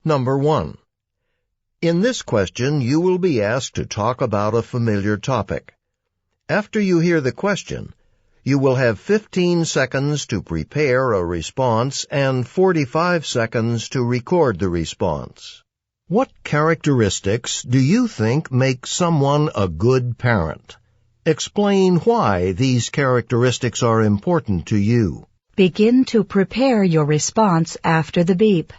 Number 1. In this question, you will be asked to talk about a familiar topic. After you hear the question, you will have 15 seconds to prepare a response and 45 seconds to record the response. What characteristics do you think make someone a good parent? Explain why these characteristics are important to you. Begin to prepare your response after the beep.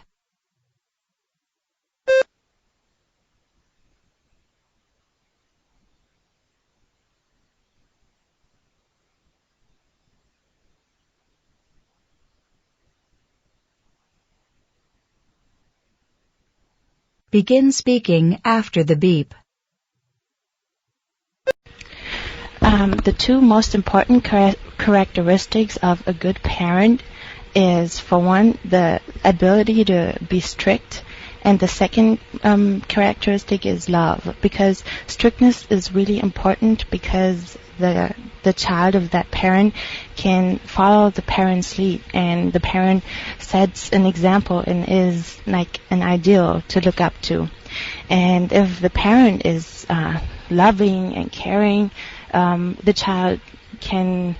Begin speaking after the beep. The two most important characteristics of a good parent is, for one, the ability to be strict, and the second characteristic is love, because strictness is really important because the child of that parent can follow the parent's lead, and the parent sets an example and is like an ideal to look up to. And if the parent is loving and caring, the child can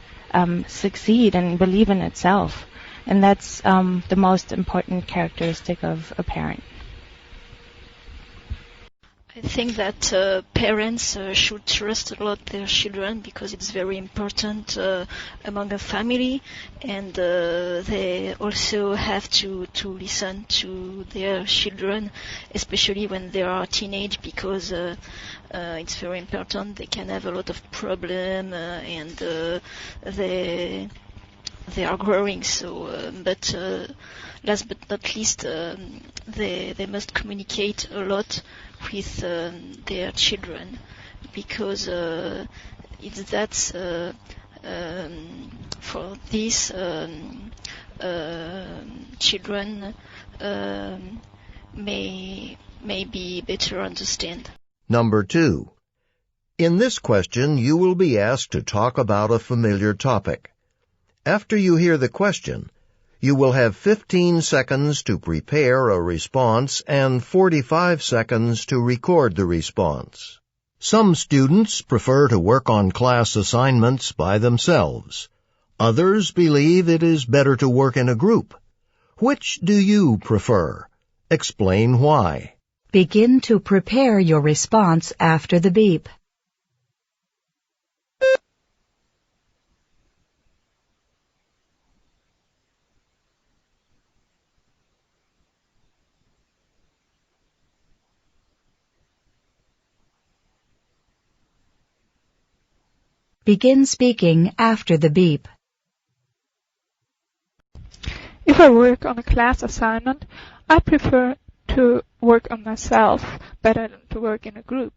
succeed and believe in itself. And that's the most important characteristic of a parent. I think that parents should trust a lot their children because it's very important among a family, and they also have to listen to their children, especially when they are teenage, because it's very important. They can have a lot of problem and they are growing. So, but last but not least, they must communicate a lot with their children, because it's that for these children may be better understand. Number 2. In this question, you will be asked to talk about a familiar topic. After you hear the question, you will have 15 seconds to prepare a response and 45 seconds to record the response. Some students prefer to work on class assignments by themselves. Others believe it is better to work in a group. Which do you prefer? Explain why. Begin to prepare your response after the beep. Begin speaking after the beep. If I work on a class assignment, I prefer to work on myself better than to work in a group,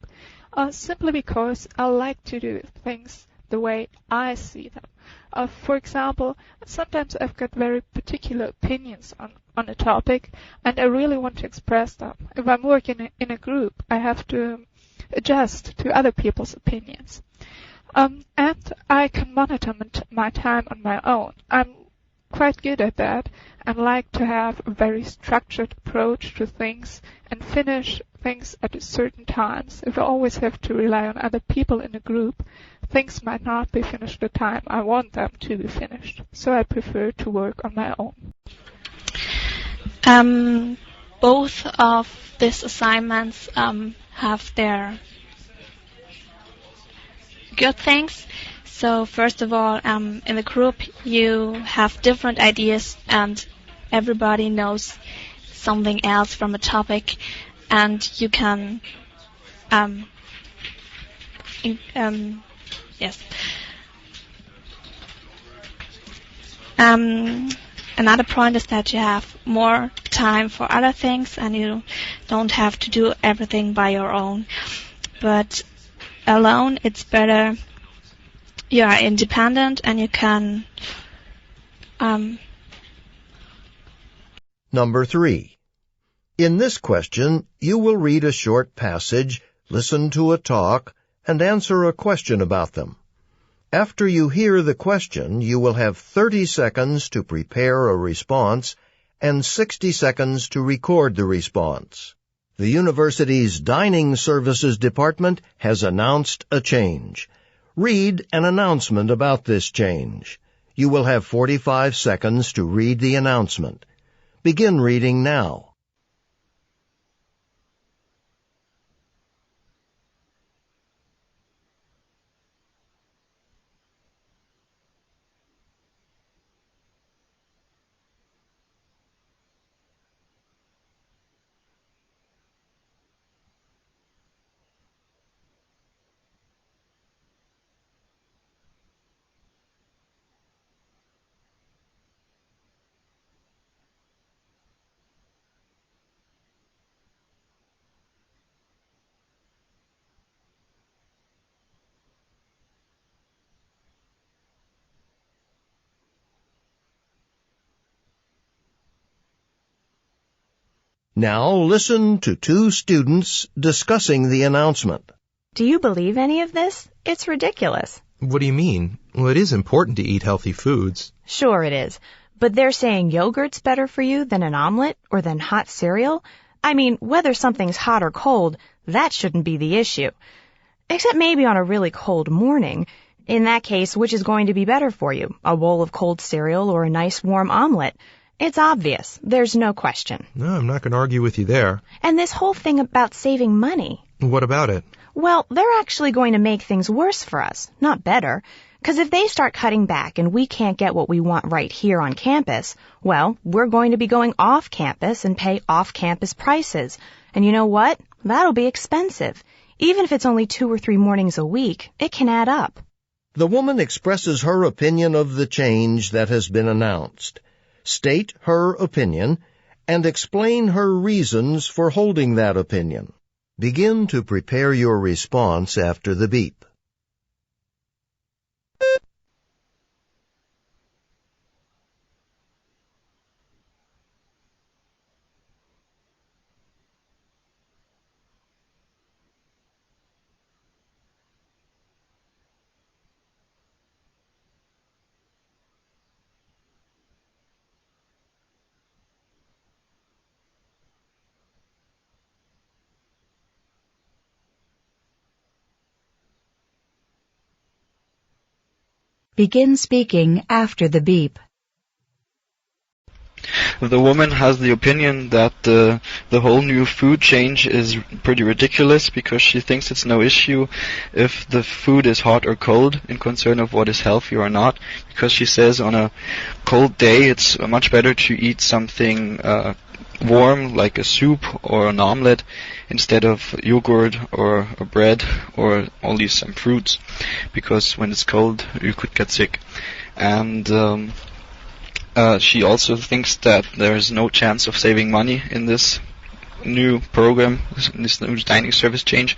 simply because I like to do things the way I see them. For example, sometimes I've got very particular opinions on a topic, and I really want to express them. If I'm working in a group, I have to adjust to other people's opinions. And I can monitor my time on my own. I'm quite good at that and like to have a very structured approach to things and finish things at certain times. If I always have to rely on other people in a group, things might not be finished at the time I want them to be finished. So I prefer to work on my own. Both of these assignments have their good things. So first of all, in the group you have different ideas and everybody knows something else from a topic, and you can another point is that you have more time for other things and you don't have to do everything by your own. But alone it's better. You are independent and you can Number 3. In this question, you will read a short passage, listen to a talk, and answer a question about them. After you hear the question, you will have 30 seconds to prepare a response and 60 seconds to record the response. The university's Dining Services Department has announced a change. Read an announcement about this change. You will have 45 seconds to read the announcement. Begin reading now. Now listen to two students discussing the announcement. Do you believe any of this? It's ridiculous. What do you mean? Well, it is important to eat healthy foods. Sure it is. But they're saying yogurt's better for you than an omelet or than hot cereal? I mean, whether something's hot or cold, that shouldn't be the issue. Except maybe on a really cold morning. In that case, which is going to be better for you? A bowl of cold cereal or a nice warm omelet? It's obvious. There's no question. No, I'm not going to argue with you there. And this whole thing about saving money. What about it? Well, they're actually going to make things worse for us, not better. Because if they start cutting back and we can't get what we want right here on campus, well, we're going to be going off campus and pay off-campus prices. And you know what? That'll be expensive. Even if it's only 2 or 3 mornings a week, it can add up. The woman expresses her opinion of the change that has been announced. State her opinion and explain her reasons for holding that opinion. Begin to prepare your response after the beep. Begin speaking after the beep. The woman has the opinion that the whole new food change is pretty ridiculous because she thinks it's no issue if the food is hot or cold in concern of what is healthy or not, because she says on a cold day it's much better to eat something warm like a soup or an omelette instead of yogurt or bread or only some fruits, because when it's cold you could get sick. And she also thinks that there is no chance of saving money in this new program, this new dining service change,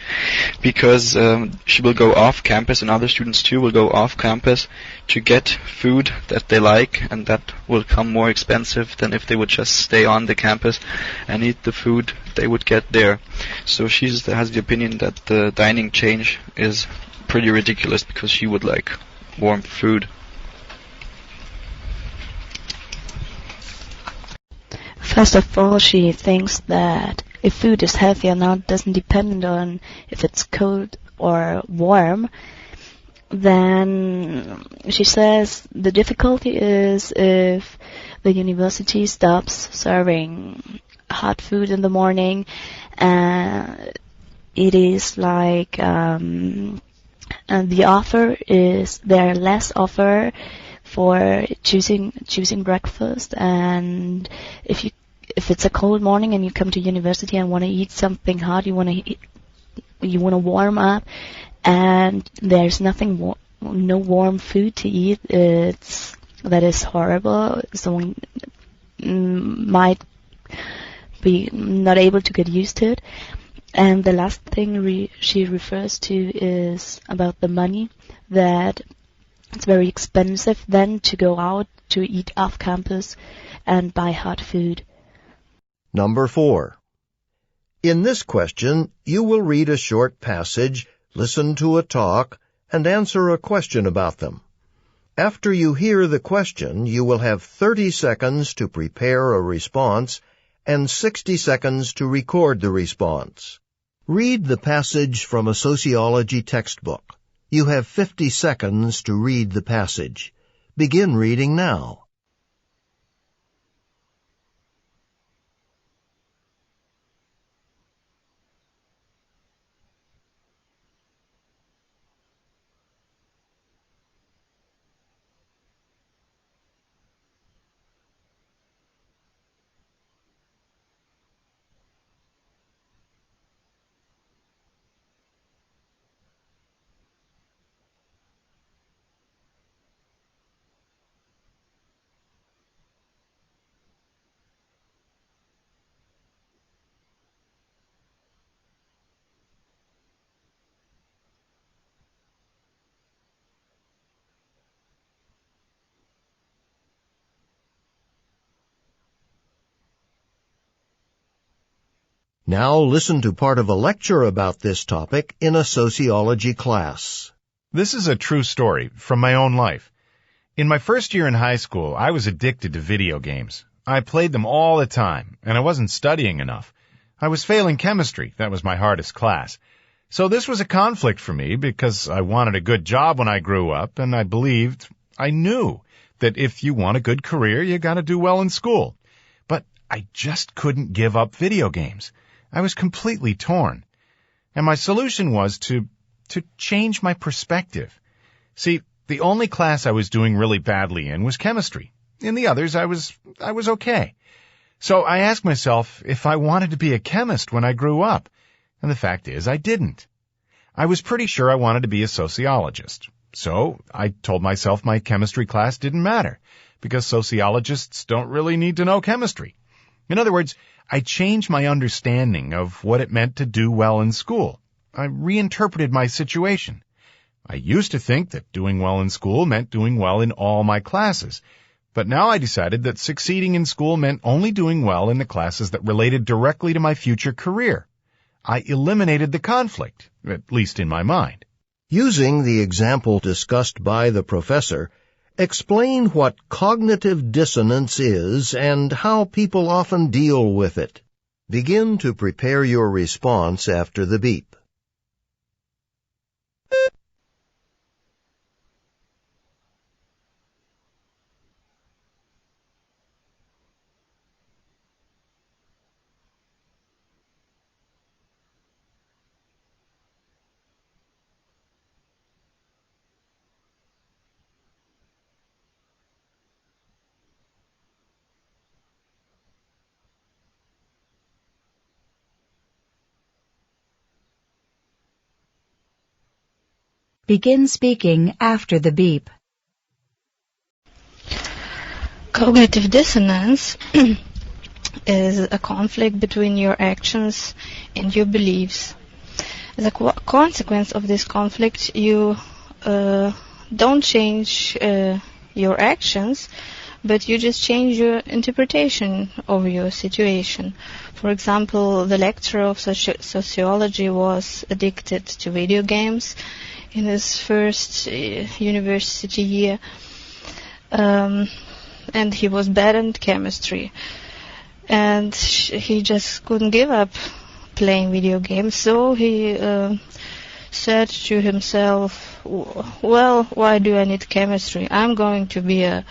because she will go off campus, and other students too will go off campus to get food that they like, and that will come more expensive than if they would just stay on the campus and eat the food they would get there. So she has the opinion that the dining change is pretty ridiculous because she would like warm food. First of all, she thinks that if food is healthy or not doesn't depend on if it's cold or warm. Then she says the difficulty is if the university stops serving hot food in the morning. It is like and the offer is there less offer for choosing breakfast, and if it's a cold morning and you come to university and want to eat something hot, you want to warm up, and there's no warm food to eat, that is horrible. Someone might be not able to get used to it. And the last thing she refers to is about the money, that it's very expensive then to go out to eat off campus and buy hot food. Number 4. In this question, you will read a short passage, listen to a talk, and answer a question about them. After you hear the question, you will have 30 seconds to prepare a response and 60 seconds to record the response. Read the passage from a sociology textbook. You have 50 seconds to read the passage. Begin reading now. Now listen to part of a lecture about this topic in a sociology class. This is a true story from my own life. In my first year in high school, I was addicted to video games. I played them all the time, and I wasn't studying enough. I was failing chemistry. That was my hardest class. So this was a conflict for me because I wanted a good job when I grew up, and I knew that if you want a good career, you got to do well in school. But I just couldn't give up video games. I was completely torn. And my solution was to change my perspective. See, the only class I was doing really badly in was chemistry. In the others, I was okay. So I asked myself if I wanted to be a chemist when I grew up. And the fact is, I didn't. I was pretty sure I wanted to be a sociologist. So I told myself my chemistry class didn't matter, because sociologists don't really need to know chemistry. In other words, I changed my understanding of what it meant to do well in school. I reinterpreted my situation. I used to think that doing well in school meant doing well in all my classes, but now I decided that succeeding in school meant only doing well in the classes that related directly to my future career. I eliminated the conflict, at least in my mind. Using the example discussed by the professor, explain what cognitive dissonance is and how people often deal with it. Begin to prepare your response after the beep. Begin speaking after the beep. Cognitive dissonance is a conflict between your actions and your beliefs. As a consequence of this conflict, you don't change your actions, but you just change your interpretation of your situation. For example, the lecturer of sociology was addicted to video games in his first university year, and he was bad in chemistry. And he just couldn't give up playing video games, so he said to himself, well, why do I need chemistry? I'm going to be a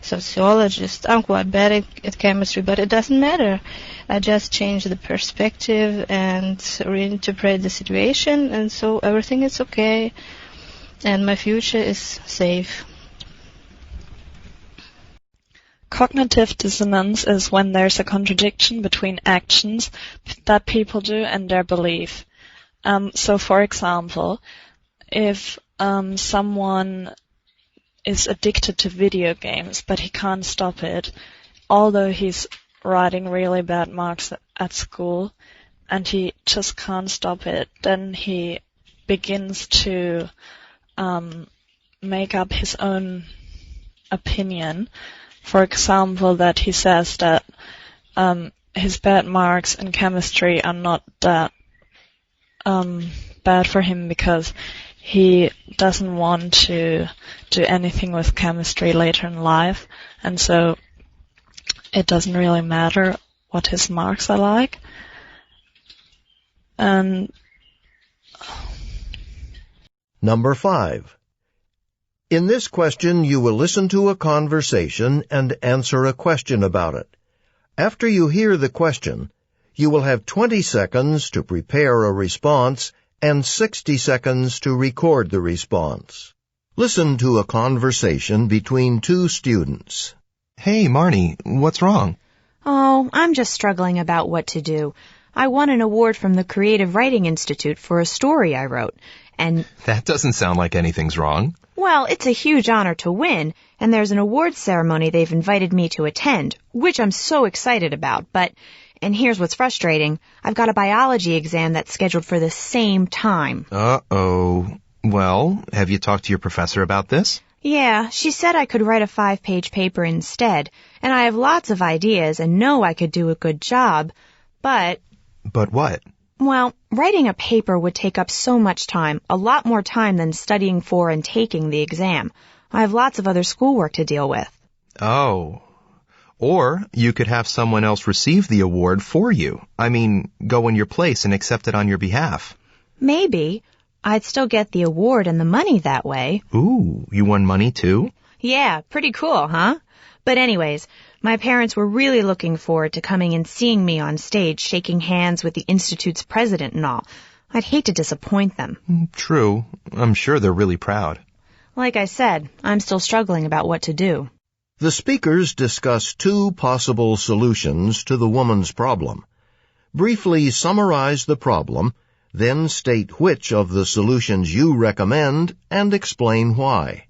sociologist. I'm quite bad at chemistry, but it doesn't matter. I just change the perspective and reinterpret the situation, and so everything is okay, and my future is safe. Cognitive dissonance is when there's a contradiction between actions that people do and their belief. So, for example, if someone is addicted to video games, but he can't stop it, although he's writing really bad marks at school, and he just can't stop it, then he begins to make up his own opinion. For example, that he says that his bad marks in chemistry are not that bad for him because he doesn't want to do anything with chemistry later in life, and so it doesn't really matter what his marks are like. And Number 5. In this question, you will listen to a conversation and answer a question about it. After you hear the question, you will have 20 seconds to prepare a response and 60 seconds to record the response. Listen to a conversation between two students. Hey, Marnie, what's wrong? Oh, I'm just struggling about what to do. I won an award from the Creative Writing Institute for a story I wrote, and... That doesn't sound like anything's wrong. Well, it's a huge honor to win, and there's an awards ceremony they've invited me to attend, which I'm so excited about, but... And here's what's frustrating. I've got a biology exam that's scheduled for the same time. Uh-oh. Well, have you talked to your professor about this? Yeah, she said I could write a 5-page paper instead, and I have lots of ideas and know I could do a good job, but... But what? Well, writing a paper would take up so much time, a lot more time than studying for and taking the exam. I have lots of other schoolwork to deal with. Oh. Or you could have someone else receive the award for you. I mean, go in your place and accept it on your behalf. Maybe. I'd still get the award and the money that way. Ooh, you won money too? Yeah, pretty cool, huh? But anyways, my parents were really looking forward to coming and seeing me on stage shaking hands with the Institute's president and all. I'd hate to disappoint them. True. I'm sure they're really proud. Like I said, I'm still struggling about what to do. The speakers discuss two possible solutions to the woman's problem. Briefly summarize the problem, then state which of the solutions you recommend and explain why.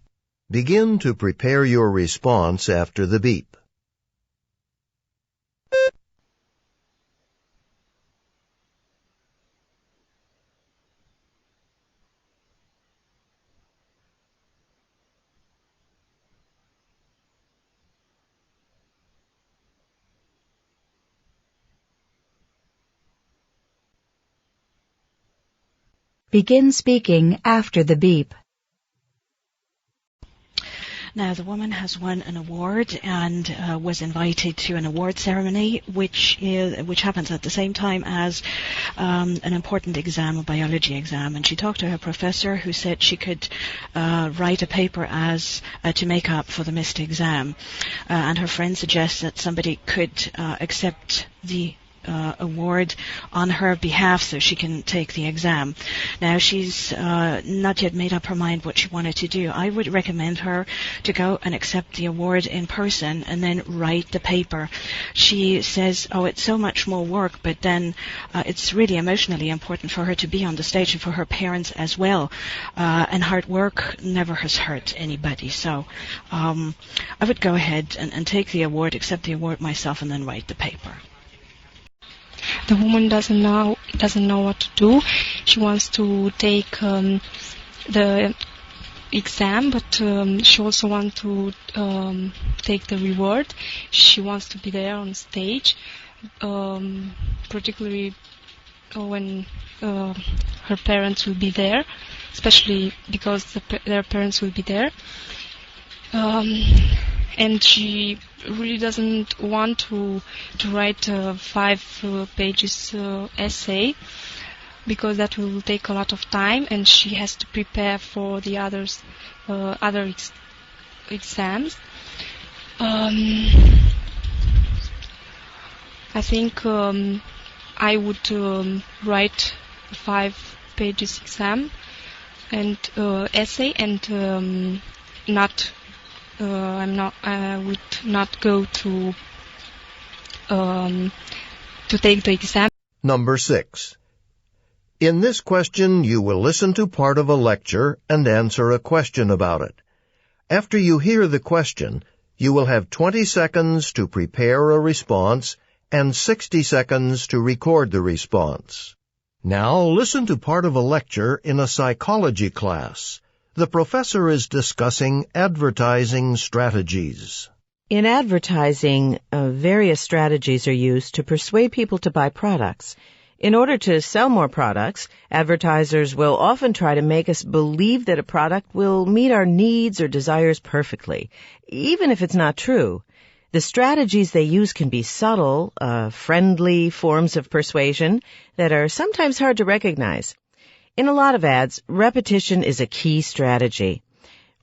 Begin to prepare your response after the beep. Begin speaking after the beep. Now, the woman has won an award and was invited to an award ceremony, which happens at the same time as an important exam, a biology exam. And she talked to her professor, who said she could write a paper as to make up for the missed exam. And her friend suggests that somebody could accept the award on her behalf so she can take the exam. Now, she's not yet made up her mind what she wanted to do. I would recommend her to go and accept the award in person and then write the paper. She says, oh, it's so much more work, but then it's really emotionally important for her to be on the stage and for her parents as well. And hard work never has hurt anybody. So I would go ahead and take the award, accept the award myself, and then write the paper. The woman doesn't know what to do. She wants to take the exam, but she also wants to take the reward. She wants to be there on stage, particularly when her parents will be there, especially because their parents will be there. And she really doesn't want to write a 5 pages essay, because that will take a lot of time, and she has to prepare for the other exams. I think I would write a 5 pages exam and essay, and I would not go to take the exam. Number 6. In this question, you will listen to part of a lecture and answer a question about it. After you hear the question, you will have 20 seconds to prepare a response and 60 seconds to record the response. Now listen to part of a lecture in a psychology class. The professor is discussing advertising strategies. In advertising, various strategies are used to persuade people to buy products. In order to sell more products, advertisers will often try to make us believe that a product will meet our needs or desires perfectly, even if it's not true. The strategies they use can be subtle, friendly forms of persuasion that are sometimes hard to recognize. In a lot of ads, repetition is a key strategy.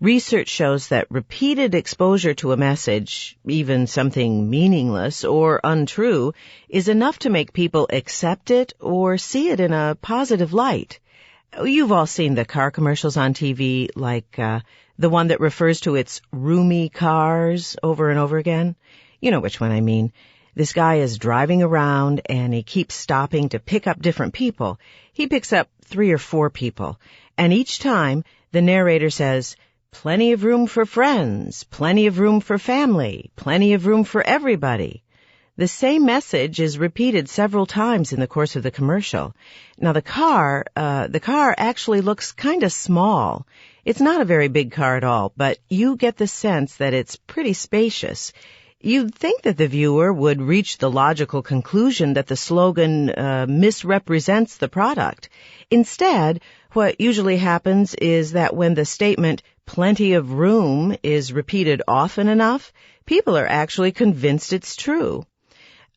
Research shows that repeated exposure to a message, even something meaningless or untrue, is enough to make people accept it or see it in a positive light. You've all seen the car commercials on TV, like the one that refers to its roomy cars over and over again. You know which one I mean. This guy is driving around and he keeps stopping to pick up different people. He picks up 3 or 4 people, and each time the narrator says, "Plenty of room for friends, plenty of room for family, plenty of room for everybody." The same message is repeated several times in the course of the commercial. Now the car actually looks kind of small. It's not a very big car at all, but you get the sense that it's pretty spacious. You'd think that the viewer would reach the logical conclusion that the slogan misrepresents the product. Instead, what usually happens is that when the statement "plenty of room" is repeated often enough, people are actually convinced it's true.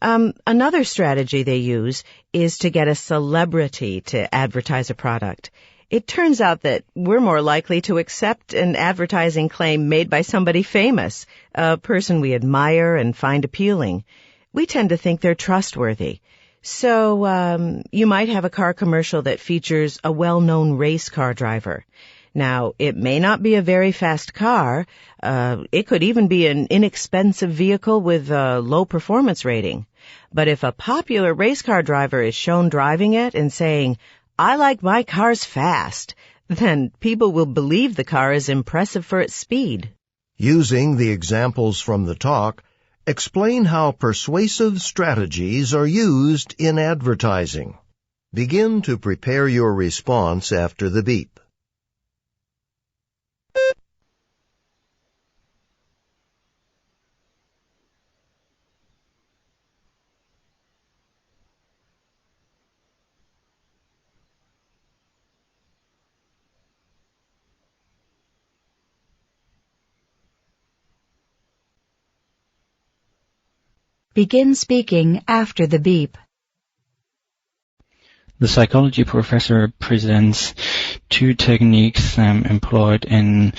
Another strategy they use is to get a celebrity to advertise a product. It turns out that we're more likely to accept an advertising claim made by somebody famous, a person we admire and find appealing. We tend to think they're trustworthy. So you might have a car commercial that features a well-known race car driver. Now, it may not be a very fast car. It could even be an inexpensive vehicle with a low performance rating. But if a popular race car driver is shown driving it and saying, "I like my cars fast," then people will believe the car is impressive for its speed. Using the examples from the talk, explain how persuasive strategies are used in advertising. Begin to prepare your response after the beep. Begin speaking after the beep. The psychology professor presents 2 techniques employed in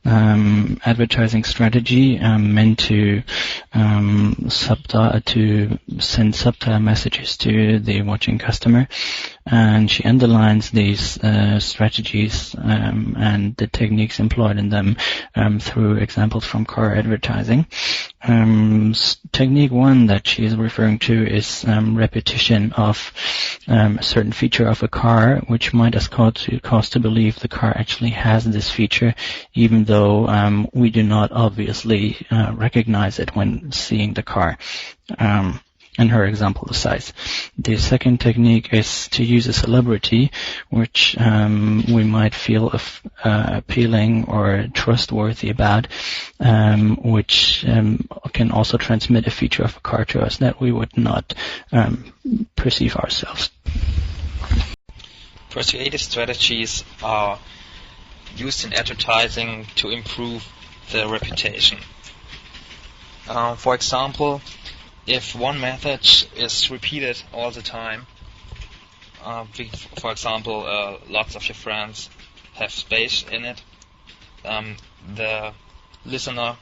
advertising strategy meant to send subtle messages to the watching customer, and she underlines these strategies and the techniques employed in them through examples from car advertising. Technique 1 that she is referring to is repetition of a certain feature of a car, which might cause to believe the car actually has this feature, even though we do not obviously recognize it when seeing the car. In her example, the size. The second technique is to use a celebrity, which we might feel appealing or trustworthy about, which can also transmit a feature of a car to us that we would not perceive ourselves. Persuaded strategies are used in advertising to improve the reputation. For example, if one method is repeated all the time, for example, lots of your friends have space in it, the listener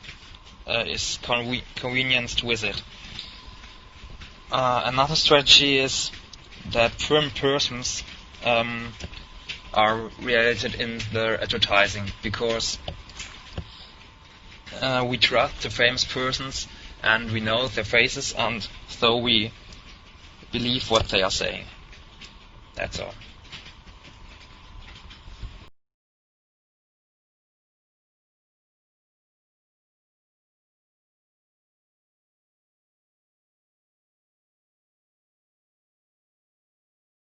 is convenienced with it. Another strategy is that firm persons are related in their advertising, because we trust the famous persons and we know their faces, and so we believe what they are saying. That's all.